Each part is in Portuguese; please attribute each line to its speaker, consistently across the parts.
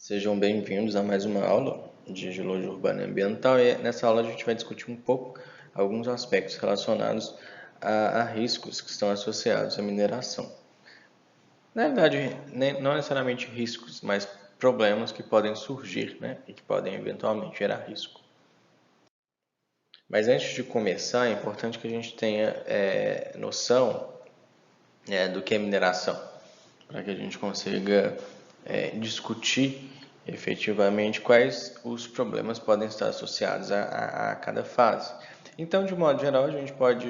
Speaker 1: Sejam bem-vindos a mais uma aula de Geologia Urbana e Ambiental. E nessa aula a gente vai discutir um pouco alguns aspectos relacionados a riscos que estão associados à mineração. Na verdade, não necessariamente riscos, mas problemas que podem surgir, e que podem eventualmente gerar risco. Mas antes de começar, é importante que a gente tenha noção do que é mineração, para que a gente consiga discutir efetivamente quais os problemas podem estar associados a cada fase. Então, de modo geral, a gente pode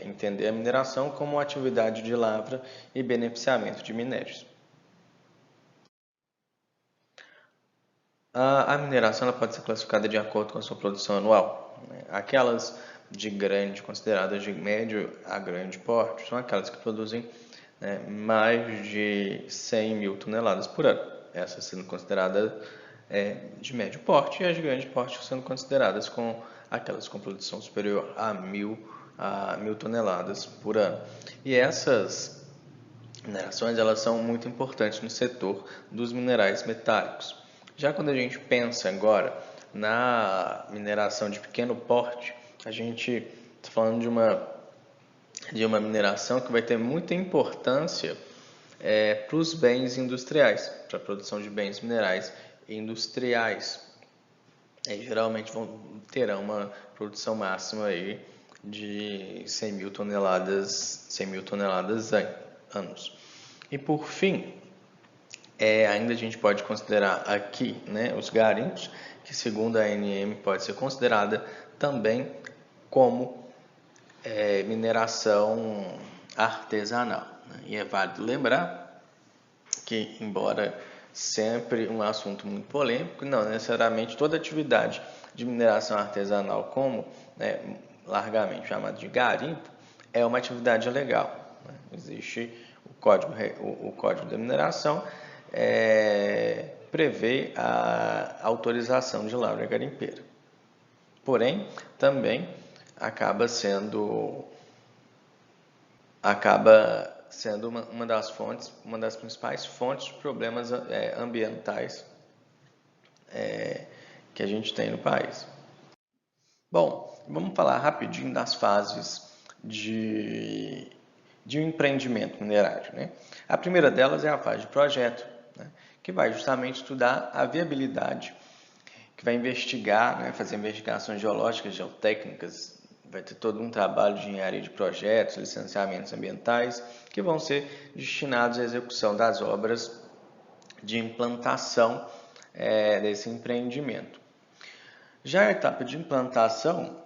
Speaker 1: entender a mineração como uma atividade de lavra e beneficiamento de minérios. A mineração ela pode ser classificada de acordo com a sua produção anual. Aquelas consideradas de médio a grande porte, são aquelas que produzem mais de 100 mil toneladas por ano. Essas sendo consideradas de médio porte, e as de grande porte sendo consideradas aquelas com produção superior a mil toneladas por ano. E essas minerações elas são muito importantes no setor dos minerais metálicos. Já quando a gente pensa agora na mineração de pequeno porte, a gente está falando de uma mineração que vai ter muita importância para os bens industriais, para a produção de bens minerais industriais. Geralmente terão uma produção máxima aí de 100 mil toneladas anos. E por fim, ainda a gente pode considerar aqui os garimpos, que segundo a ANM pode ser considerada também como mineração artesanal. E é válido lembrar que, embora sempre um assunto muito polêmico, não necessariamente toda atividade de mineração artesanal, como largamente chamada de garimpo, é uma atividade legal. Existe o Código da Mineração, prevê a autorização de lavra garimpeira. Porém, também acaba sendo uma das principais fontes de problemas ambientais que a gente tem no país. Bom, vamos falar rapidinho das fases de um empreendimento minerário. A primeira delas é a fase de projeto, que vai justamente estudar a viabilidade, que vai investigar, fazer investigações geológicas, geotécnicas, vai ter todo um trabalho de engenharia de projetos, licenciamentos ambientais, que vão ser destinados à execução das obras de implantação desse empreendimento. Já a etapa de implantação,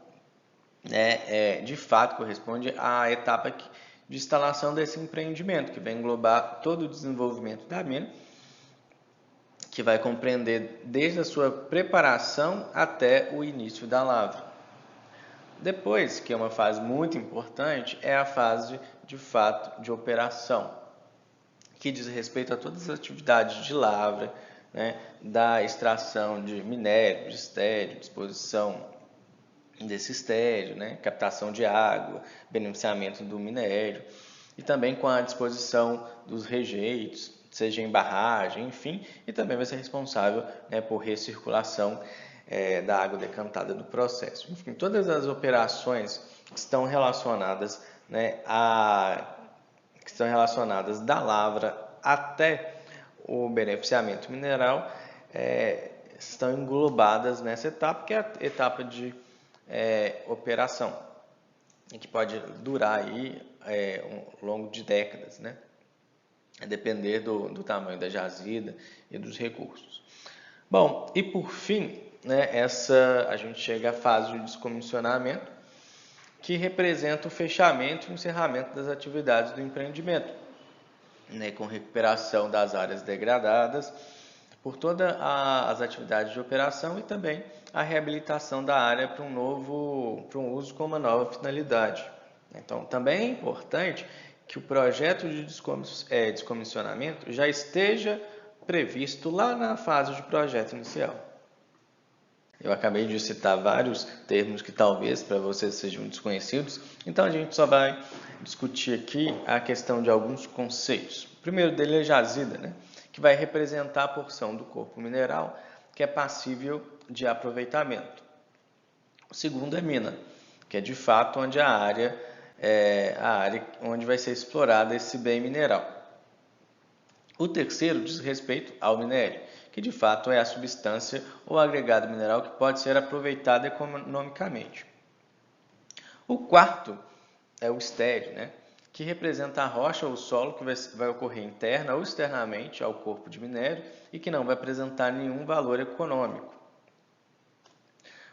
Speaker 1: de fato, corresponde à etapa de instalação desse empreendimento, que vai englobar todo o desenvolvimento da mina, que vai compreender desde a sua preparação até o início da lavra. Depois, que é uma fase muito importante, é a fase de fato de operação, que diz respeito a todas as atividades de lavra, da extração de minério, de estéreo, disposição desse estéreo, captação de água, beneficiamento do minério, e também com a disposição dos rejeitos, seja em barragem, enfim, e também vai ser responsável por recirculação da água decantada do processo. Enfim, todas as operações que estão relacionadas da lavra até o beneficiamento mineral estão englobadas nessa etapa, que é a etapa de operação, e que pode durar aí ao longo de décadas, a depender do tamanho da jazida e dos recursos. Bom, e por fim, a gente chega à fase de descomissionamento, que representa o fechamento e o encerramento das atividades do empreendimento, com recuperação das áreas degradadas por todas as atividades de operação e também a reabilitação da área para um uso com uma nova finalidade. Então, também é importante que o projeto de descomissionamento já esteja previsto lá na fase de projeto inicial. Eu acabei de citar vários termos que talvez para vocês sejam desconhecidos, então a gente só vai discutir aqui a questão de alguns conceitos. O primeiro dele é jazida, que vai representar a porção do corpo mineral que é passível de aproveitamento. O segundo é mina, que é de fato onde a área onde vai ser explorado esse bem mineral. O terceiro diz respeito ao minério, que de fato é a substância ou agregado mineral que pode ser aproveitado economicamente. O quarto é o estéreo, né? Que representa a rocha ou o solo que vai ocorrer interna ou externamente ao corpo de minério e que não vai apresentar nenhum valor econômico.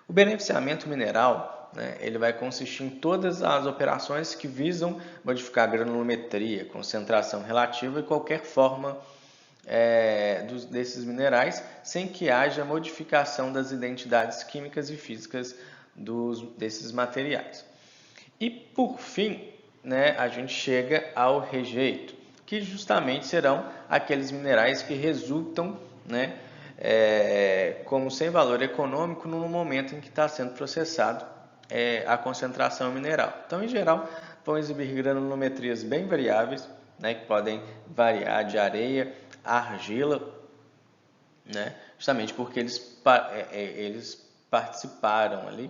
Speaker 1: O beneficiamento mineral, né, ele vai consistir em todas as operações que visam modificar a granulometria, concentração relativa e qualquer forma desses minerais, sem que haja modificação das identidades químicas e físicas desses materiais. E, por fim, né, a gente chega ao rejeito, que justamente serão aqueles minerais que resultam, né, como sem valor econômico no momento em que está sendo processado a concentração mineral. Então, em geral, vão exibir granulometrias bem variáveis, né, que podem variar de areia a argila, né, justamente porque eles participaram ali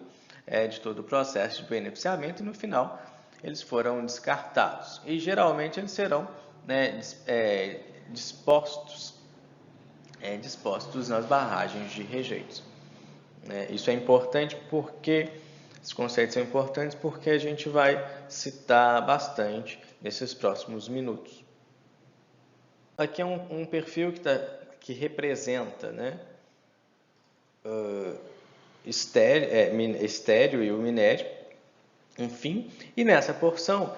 Speaker 1: de todo o processo de beneficiamento e no final eles foram descartados. E geralmente eles serão, né, dispostos nas barragens de rejeitos. Isso é importante porque, esses conceitos são importantes porque a gente vai citar bastante nesses próximos minutos. Aqui é um perfil que representa, né, estéreo e o minério, enfim, e nessa porção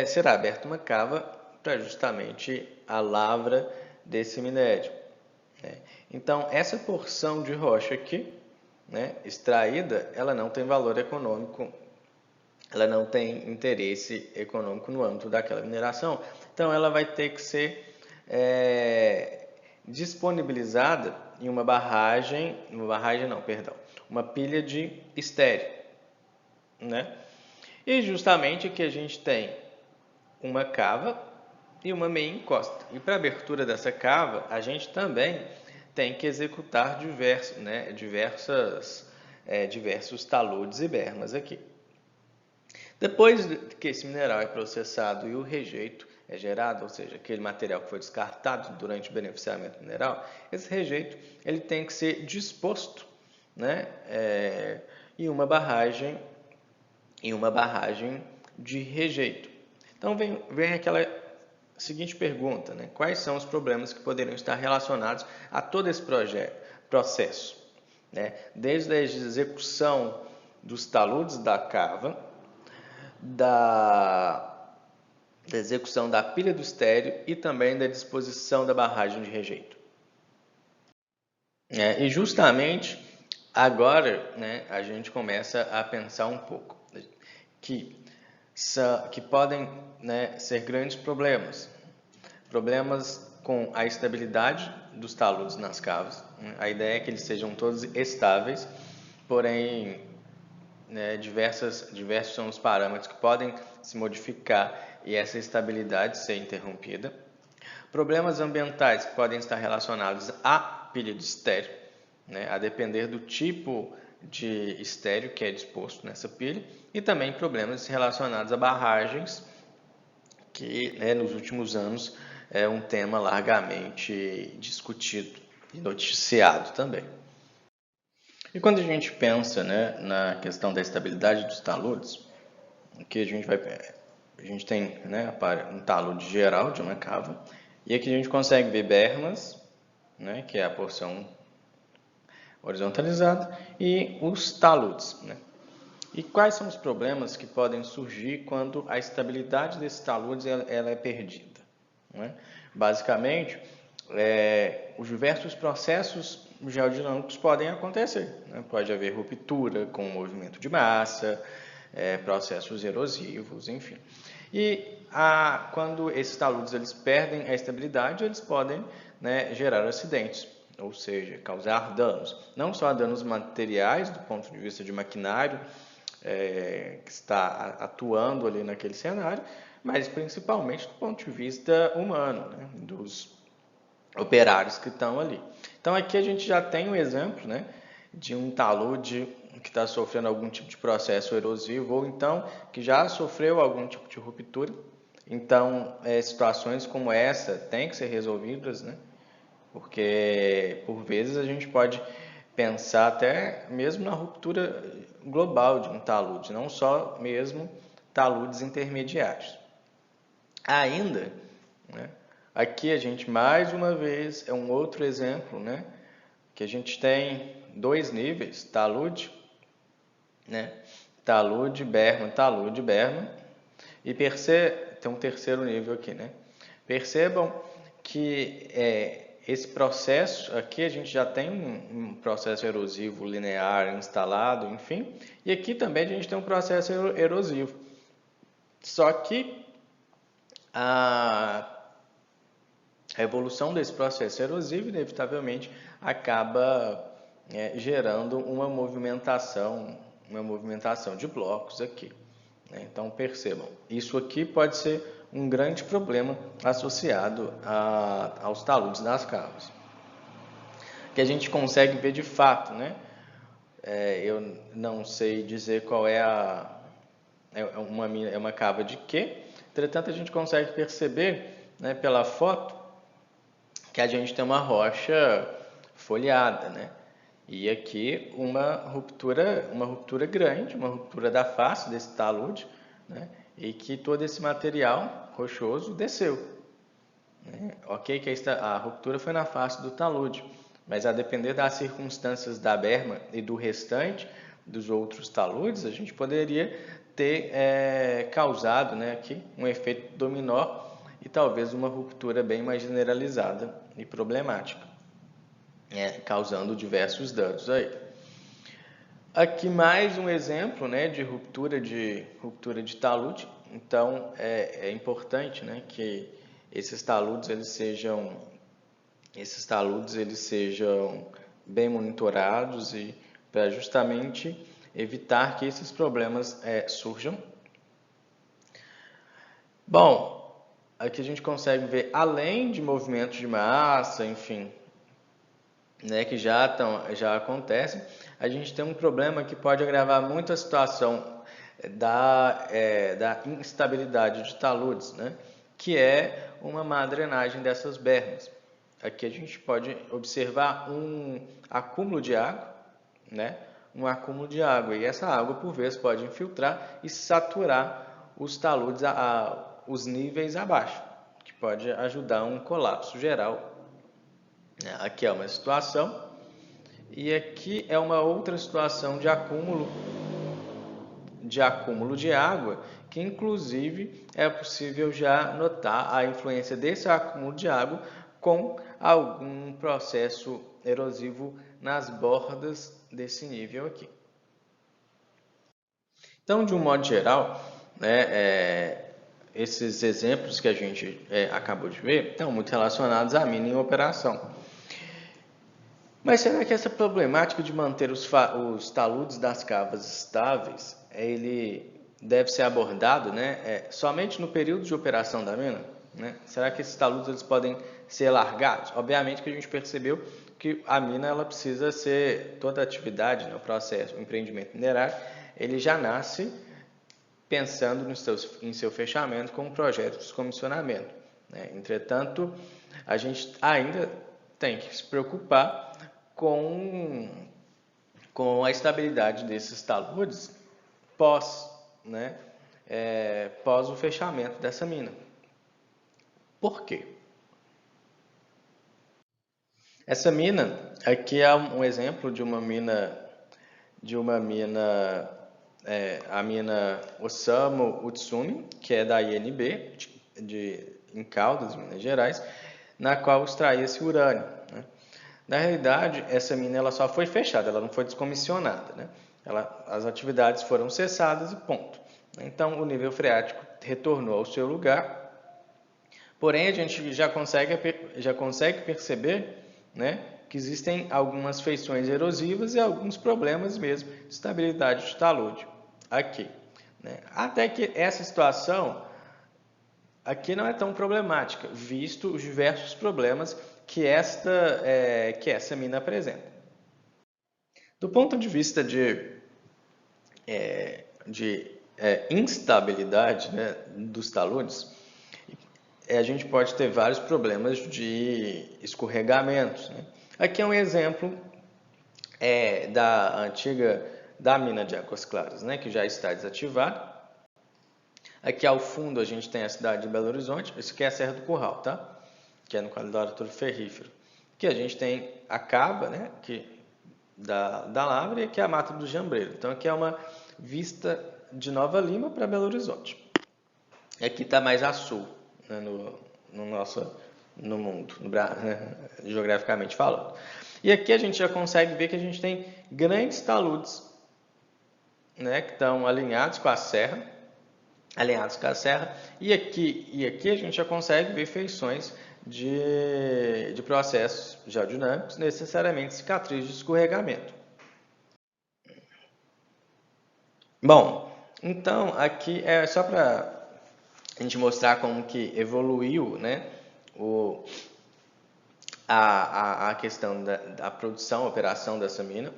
Speaker 1: será aberta uma cava para justamente a lavra desse minério. Então, essa porção de rocha aqui, né, extraída, ela não tem valor econômico, ela não tem interesse econômico no âmbito daquela mineração. Então, ela vai ter que ser disponibilizada em uma pilha de estéreo, né? E justamente aqui a gente tem uma cava e uma meia encosta. E para a abertura dessa cava, a gente também tem que executar diversos taludes e bermas aqui. Depois que esse mineral é processado e o rejeito é gerado, ou seja, aquele material que foi descartado durante o beneficiamento mineral, esse rejeito ele tem que ser disposto, né, em uma barragem de rejeito. Então vem aquela seguinte pergunta, né? Quais são os problemas que poderiam estar relacionados a todo esse processo? Né? Desde a execução dos taludes da cava, da execução da pilha do estéreo e também da disposição da barragem de rejeito. E justamente agora, né, a gente começa a pensar um pouco que podem, né, ser grandes problemas com a estabilidade dos taludes nas cavas. A ideia é que eles sejam todos estáveis, porém, né, diversos são os parâmetros que podem se modificar e essa estabilidade ser interrompida. Problemas ambientais que podem estar relacionados à pilha de estéreo, né, a depender do tipo de estéreo que é disposto nessa pilha, e também problemas relacionados a barragens, que, né, nos últimos anos é um tema largamente discutido e noticiado também. E quando a gente pensa, né, na questão da estabilidade dos taludes, aqui a gente tem, né, um talude geral de uma cava, e aqui a gente consegue ver bermas, né, que é a porção horizontalizada, e os taludes, né? E quais são os problemas que podem surgir quando a estabilidade desses taludes ela é perdida? Né? Basicamente, os diversos processos geodinâmicos podem acontecer. Né? Pode haver ruptura com o movimento de massa, processos erosivos, enfim. E quando esses taludes eles perdem a estabilidade, eles podem, né, gerar acidentes, ou seja, causar danos. Não só danos materiais, do ponto de vista de maquinário, que está atuando ali naquele cenário, mas principalmente do ponto de vista humano, né, operários que estão ali. Então aqui a gente já tem um exemplo, né, de um talude que está sofrendo algum tipo de processo erosivo ou então que já sofreu algum tipo de ruptura. Então, situações como essa têm que ser resolvidas, né? Porque por vezes a gente pode pensar até mesmo na ruptura global de um talude, não só mesmo taludes intermediários. Ainda, né, aqui a gente mais uma vez é um outro exemplo, né, que a gente tem dois níveis, talude, né, talude, berma, e tem um terceiro nível aqui, né. Percebam que esse processo, aqui a gente já tem um processo erosivo linear instalado, enfim, e aqui também a gente tem um processo erosivo. Só que a evolução desse processo erosivo, inevitavelmente, acaba gerando uma movimentação de blocos aqui. Então, percebam, isso aqui pode ser um grande problema associado aos taludes das cavas. Que a gente consegue ver de fato, né? Eu não sei dizer qual é uma cava de quê. Entretanto, a gente consegue perceber, né, pela foto que a gente tem uma rocha folhada, né? E aqui uma ruptura grande, uma ruptura da face desse talude, né? E que todo esse material rochoso desceu. Né? Ok, que a ruptura foi na face do talude, mas a depender das circunstâncias da berma e do restante dos outros taludes, a gente poderia ter causado, né, aqui um efeito dominó e talvez uma ruptura bem mais generalizada e problemática, causando diversos danos aí. Aqui mais um exemplo, né, de ruptura de talude. Então é importante, né, que esses taludes eles sejam bem monitorados e para justamente evitar que esses problemas surjam. Bom, aqui a gente consegue ver, além de movimentos de massa, enfim, né, que já acontecem, a gente tem um problema que pode agravar muito a situação da instabilidade de taludes, né, que é uma má drenagem dessas bermas. Aqui a gente pode observar um acúmulo de água, né, e essa água por vezes pode infiltrar e saturar os taludes os níveis abaixo, que pode ajudar a um colapso geral. Aqui é uma situação e aqui é uma outra situação de acúmulo de água, que inclusive é possível já notar a influência desse acúmulo de água com algum processo erosivo nas bordas desse nível aqui. Então, de um modo geral, né, esses exemplos que a gente acabou de ver estão muito relacionados à mina em operação. Mas será que essa problemática de manter os taludes das cavas estáveis, ele deve ser abordado, né, somente no período de operação da mina? Né? Será que esses taludes eles podem ser largados? Obviamente que a gente percebeu que a mina ela precisa ser, toda a atividade, né, o processo, o empreendimento minerário, ele já nasce pensando em seu fechamento com um projeto de descomissionamento. Né? Entretanto, a gente ainda tem que se preocupar com a estabilidade desses taludes né, pós o fechamento dessa mina. Por quê? Essa mina aqui é um exemplo de uma mina, a mina Osamo Utsumi, que é da INB, em Caldas, Minas Gerais, na qual extraía-se urânio. Né? Na realidade, essa mina ela só foi fechada, ela não foi descomissionada. Né? As atividades foram cessadas e ponto. Então, o nível freático retornou ao seu lugar. Porém, a gente já consegue perceber, né, que existem algumas feições erosivas e alguns problemas mesmo de estabilidade de talude aqui. Né? Até que essa situação aqui não é tão problemática, visto os diversos problemas que essa mina apresenta. Do ponto de vista de instabilidade, né, dos taludes, a gente pode ter vários problemas de escorregamentos, né? Aqui é um exemplo da mina de Águas Claras, né, que já está desativada. Aqui ao fundo a gente tem a cidade de Belo Horizonte. Isso aqui é a Serra do Curral, tá? Que é no quadrilátero ferrífero. Aqui a gente tem a cava, né, da Lavra, e aqui é a Mata do Jambreiro. Então aqui é uma vista de Nova Lima para Belo Horizonte. E aqui está mais a sul, né, no mundo, né, geograficamente falando. E aqui a gente já consegue ver que a gente tem grandes taludes, né, que estão alinhados com a serra, e aqui a gente já consegue ver feições de processos geodinâmicos, necessariamente cicatriz de escorregamento. Bom, então aqui é só para a gente mostrar como que evoluiu, né, a questão da produção, operação dessa mina.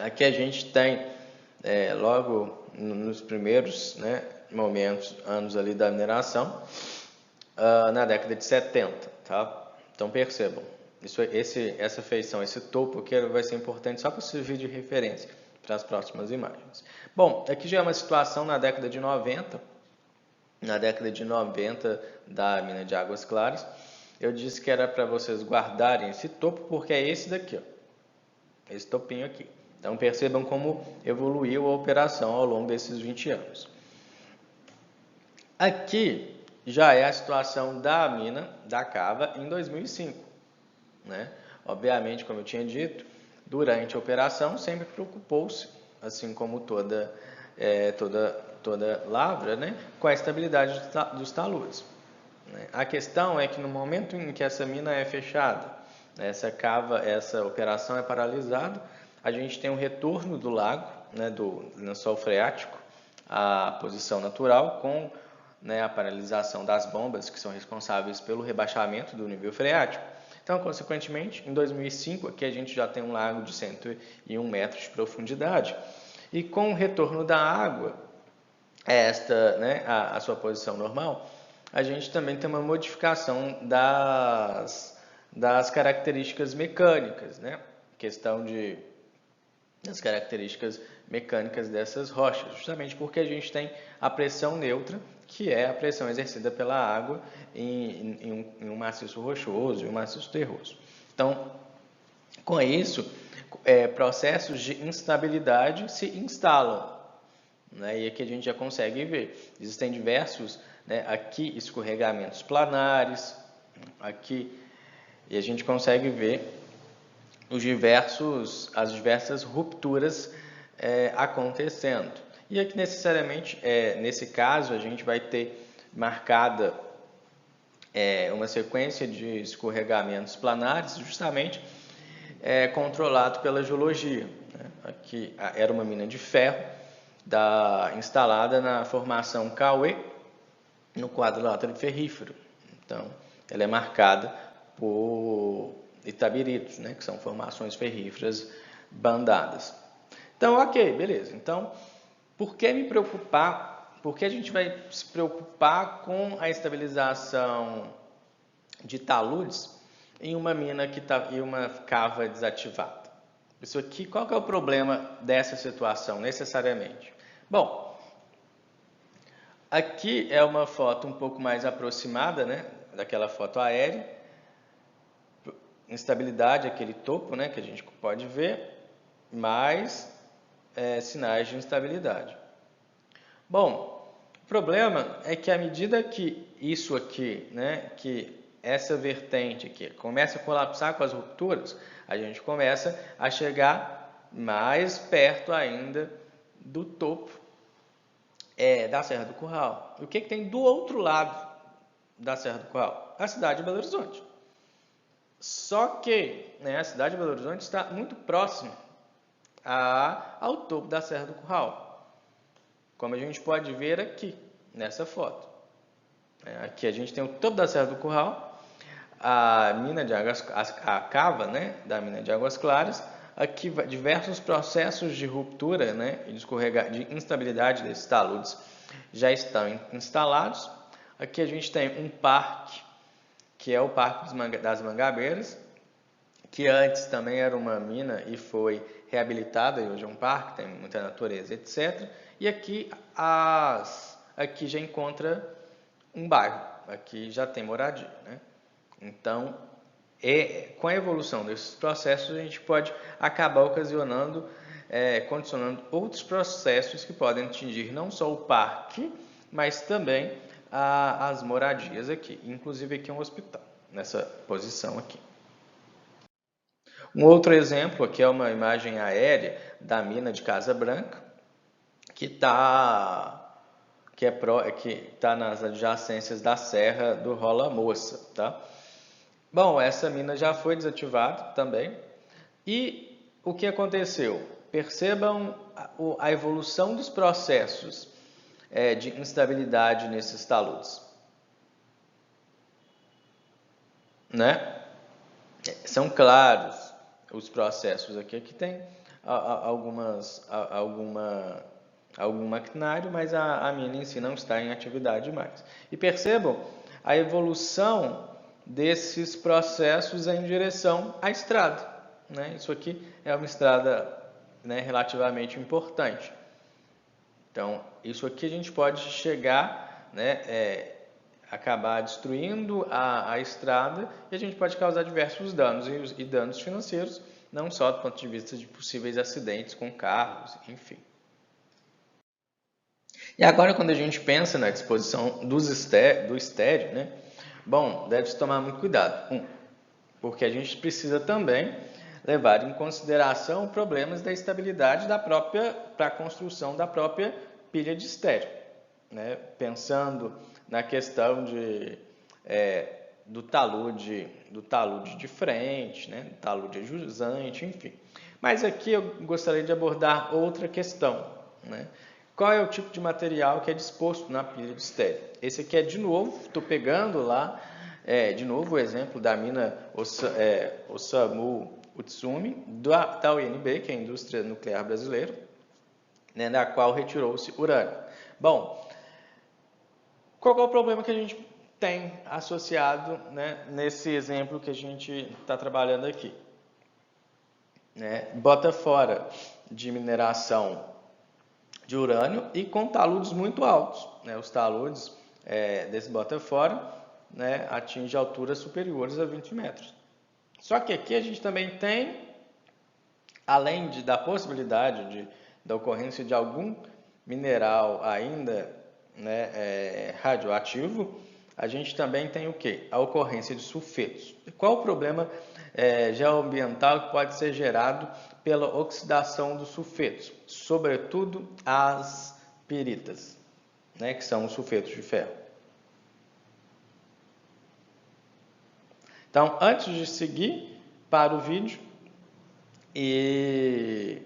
Speaker 1: Aqui a gente tem, logo nos primeiros, né, anos ali da mineração, na década de 70, tá? Então percebam, essa feição, esse topo aqui vai ser importante só para servir de referência para as próximas imagens. Bom, aqui já é uma situação na década de 90, da mina de Águas Claras. Eu disse que era para vocês guardarem esse topo, porque é esse daqui, ó, esse topinho aqui. Então percebam como evoluiu a operação ao longo desses 20 anos. Aqui já é a situação da mina da cava em 2005, né? Obviamente, como eu tinha dito, durante a operação sempre preocupou-se, assim como toda lavra, né, com a estabilidade dos taludes. A questão é que no momento em que essa mina é fechada, essa operação é paralisada, a gente tem um retorno do lago, né, do lençol freático à posição natural, com, né, a paralisação das bombas que são responsáveis pelo rebaixamento do nível freático. Então, consequentemente, em 2005, aqui a gente já tem um lago de 101 metros de profundidade. E com o retorno da água, né, a sua posição normal, a gente também tem uma modificação das características mecânicas, né? Questão das características mecânicas dessas rochas, justamente porque a gente tem a pressão neutra, que é a pressão exercida pela água em um maciço rochoso e um maciço terroso. Então, com isso, processos de instabilidade se instalam, né? E aqui a gente já consegue ver. Existem diversos, né, aqui escorregamentos planares, aqui, e a gente consegue ver as diversas rupturas acontecendo. E aqui necessariamente, nesse caso, a gente vai ter marcada uma sequência de escorregamentos planares, justamente controlado pela geologia, né? Aqui era uma mina de ferro instalada na formação Cauê, no quadrilátero ferrífero. Então, ela é marcada por itabiritos, né, que são formações ferríferas bandadas. Então, ok, beleza. Então, por que me preocupar? Por que a gente vai se preocupar com a estabilização de taludes em uma mina em uma cava desativada? Isso aqui, qual que é o problema dessa situação, necessariamente? Bom, aqui é uma foto um pouco mais aproximada, né, daquela foto aérea. Instabilidade, aquele topo, né, que a gente pode ver, mais sinais de instabilidade. Bom, o problema é que à medida que isso aqui, né, que essa vertente aqui começa a colapsar com as rupturas, a gente começa a chegar mais perto ainda do topo da Serra do Curral. E o que tem do outro lado da Serra do Curral? A cidade de Belo Horizonte. Só que, né, a cidade de Belo Horizonte está muito próxima ao topo da Serra do Curral, como a gente pode ver aqui nessa foto. Aqui a gente tem o topo da Serra do Curral, a mina de águas, a cava, né, da mina de Águas Claras. Aqui diversos processos de ruptura, né, e de instabilidade desses taludes já estão instalados. Aqui a gente tem um parque, que é o Parque das Mangabeiras, que antes também era uma mina e foi reabilitada, e hoje é um parque, tem muita natureza, etc. E aqui já encontra um bairro, aqui já tem moradia, né? Então, com a evolução desses processos, a gente pode acabar condicionando outros processos que podem atingir não só o parque, mas também as moradias aqui. Inclusive aqui é um hospital, nessa posição aqui. Um outro exemplo aqui é uma imagem aérea da mina de Casa Branca, que está nas adjacências da Serra do Rola Moça, tá? Bom, essa mina já foi desativada também. E o que aconteceu? Percebam a evolução dos processos de instabilidade nesses taludes, né? São claros os processos aqui. Aqui tem algum maquinário, mas a mina em si não está em atividade mais. E percebam a evolução desses processos em direção à estrada, né? Isso aqui é uma estrada, né, relativamente importante. Então, isso aqui a gente pode chegar, né, acabar destruindo a estrada, e a gente pode causar diversos danos, e danos financeiros, não só do ponto de vista de possíveis acidentes com carros, enfim. E agora, quando a gente pensa na disposição do estéreo, né? Bom, deve-se tomar muito cuidado. Porque a gente precisa também levar em consideração problemas da estabilidade para a construção da própria pilha de estéreo, né? Pensando na questão do talude de frente, né? Do talude jusante, enfim. Mas aqui eu gostaria de abordar outra questão, né? Qual é o tipo de material que é disposto na pilha de estéreo? Esse aqui é, de novo, estou pegando lá, de novo o exemplo da mina Osamu Utsumi, da UNB, que é a Indústria Nuclear Brasileira, né, da qual retirou-se urânio. Bom, qual é o problema que a gente tem associado, né, nesse exemplo que a gente está trabalhando aqui? Bota fora de mineração de urânio e com taludes muito altos, né? Os taludes desse bota fora, né, atingem alturas superiores a 20 metros. Só que aqui a gente também tem, além da possibilidade da ocorrência de algum mineral ainda, né, radioativo, a gente também tem o quê? A ocorrência de sulfetos. E qual o problema geoambiental que pode ser gerado pela oxidação dos sulfetos? Sobretudo as piritas, né, que são os sulfetos de ferro. Então, antes de seguir para o vídeo, e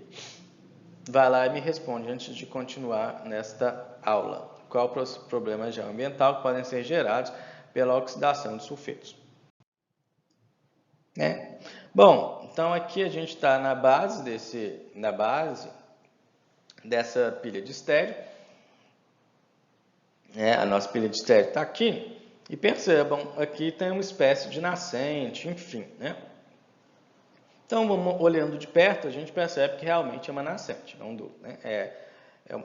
Speaker 1: vai lá e me responde antes de continuar nesta aula. Qual o problema geoambiental que podem ser gerados pela oxidação de sulfetos? Bom, então aqui a gente está na base dessa pilha de estéreo. A nossa pilha de estéreo está aqui. E percebam, aqui tem uma espécie de nascente, enfim, né? Então, olhando de perto, a gente percebe que realmente é uma nascente, não dúvida, né?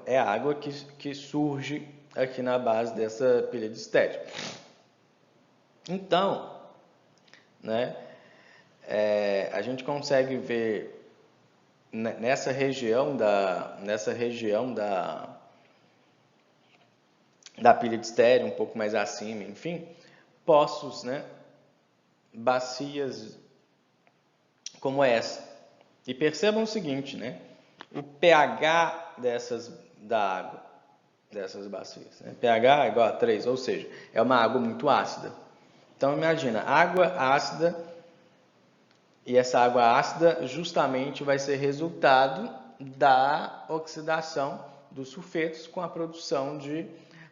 Speaker 1: É a água que surge aqui na base dessa pilha de estéreo. Então, né, a gente consegue ver nessa região da pilha de estéreo, um pouco mais acima, enfim, poços, né, bacias como essa. E percebam o seguinte, né, o pH da água dessas bacias, né? pH é igual a 3, ou seja, é uma água muito ácida. Então imagina, água ácida, e essa água ácida justamente vai ser resultado da oxidação dos sulfetos com a produção de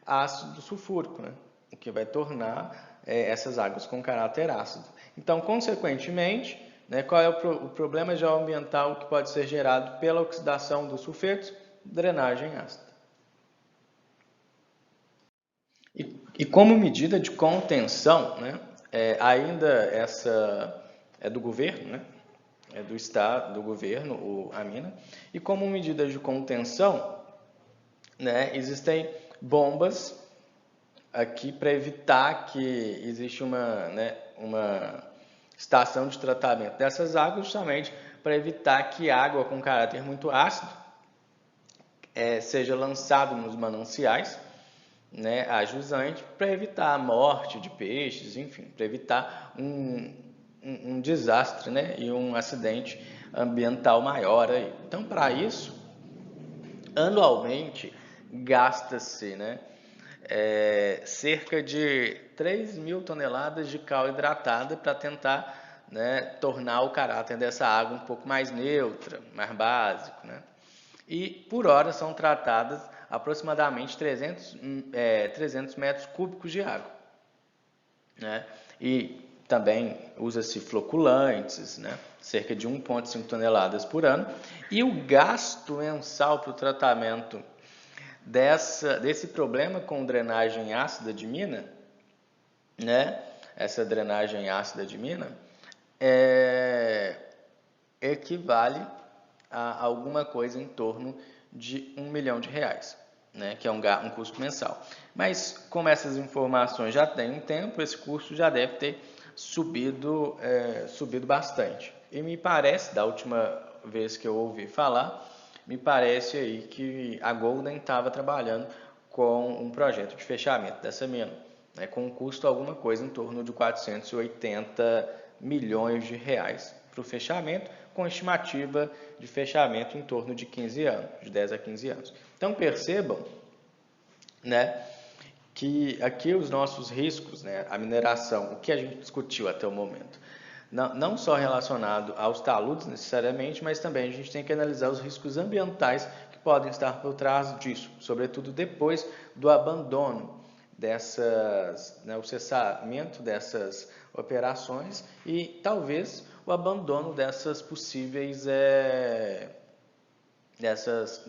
Speaker 1: ácido sulfúrico, né? O que vai tornar essas águas com caráter ácido. Então, consequentemente, né, qual é o problema geoambiental que pode ser gerado pela oxidação dos sulfetos? Drenagem ácida. E como medida de contenção, né, ainda essa é do governo, né, é do estado, do governo, a mina, e como medida de contenção, né, existem bombas aqui para evitar que existe uma estação de tratamento dessas águas, justamente para evitar que água com caráter muito ácido seja lançado nos mananciais, né, a jusante, para evitar a morte de peixes, enfim, para evitar um desastre, né, e um acidente ambiental maior aí. Então, para isso, anualmente gasta-se, né, cerca de 3.000 toneladas de cal hidratada para tentar, né, tornar o caráter dessa água um pouco mais neutra, mais básico, né? E por hora são tratadas aproximadamente 300 metros cúbicos de água, né? E também usa-se floculantes, né? Cerca de 1,5 toneladas por ano. E o gasto mensal para o tratamento desse problema com drenagem ácida de mina, né? Essa drenagem ácida de mina equivale a alguma coisa em torno de R$1 milhão, né? Que é um custo mensal. Mas como essas informações já têm um tempo, esse custo já deve ter subido bastante. E me parece, da última vez que eu ouvi falar, me parece aí que a Golden estava trabalhando com um projeto de fechamento dessa mina, né, com um custo alguma coisa em torno de R$480 milhões para o fechamento, com estimativa de fechamento em torno de 15 anos, de 10 a 15 anos. Então percebam, né, que aqui os nossos riscos, né, a mineração, o que a gente discutiu até o momento, não só relacionado aos taludes necessariamente, mas também a gente tem que analisar os riscos ambientais que podem estar por trás disso, sobretudo depois do abandono dessas, né, o cessamento dessas operações e talvez o abandono dessas possíveis dessas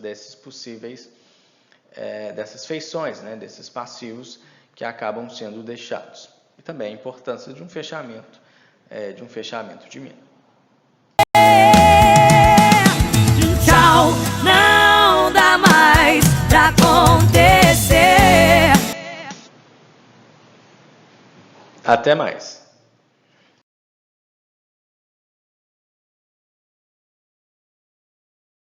Speaker 1: feições, né, desses passivos que acabam sendo deixados. E também a importância de um fechamento de mina.
Speaker 2: Tchau, não dá mais pra acontecer.
Speaker 1: Até mais.